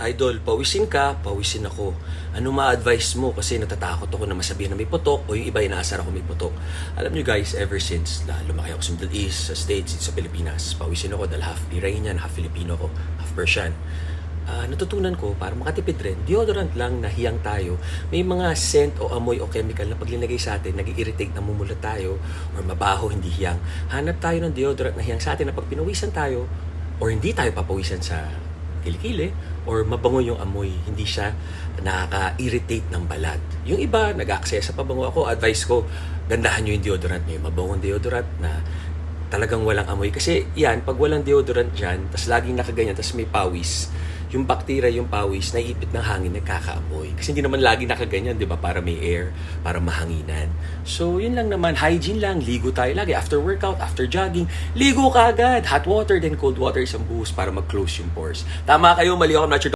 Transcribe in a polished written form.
Idol, pawisin ka, pawisin ako. Ano ma-advise mo? Kasi natatakot ako na masabihan na may putok o yung iba inaasar ako may putok. Alam nyo guys, ever since lumaki ako sa Middle East, sa States, sa Pilipinas, pawisin ako dahil half Iranian, half Filipino ako, half Persian. Natutunan ko, para makatipid rin, deodorant lang, nahiyang tayo. May mga scent o amoy o chemical na pag linagay sa atin, nag-irritate, namumulat tayo, or mabaho, hindi hiyang. Hanap tayo ng deodorant na hiyang sa atin na pag pinawisan tayo, or hindi tayo papawisan sa kilikili, or mabango yung amoy, hindi siya nakaka-irritate ng balat. Yung iba, nag-access sa pabango ako, advice ko, gandahan nyo yung deodorant nyo, mabangong deodorant na talagang walang amoy. Kasi yan, pag walang deodorant dyan, tas laging nakaganyan, tas may pawis, yung bacteria, yung pawis, naiipit ng hangin, nagkakaamoy. Kasi hindi naman lagi nakaganyan, di ba? Para may air, para mahanginan. So, yun lang naman. Hygiene lang. Ligo tayo lagi. After workout, after jogging, ligo ka agad. Hot water, then cold water, isang buhos para mag-close yung pores. Tama kayo, mali ako. I'm not sure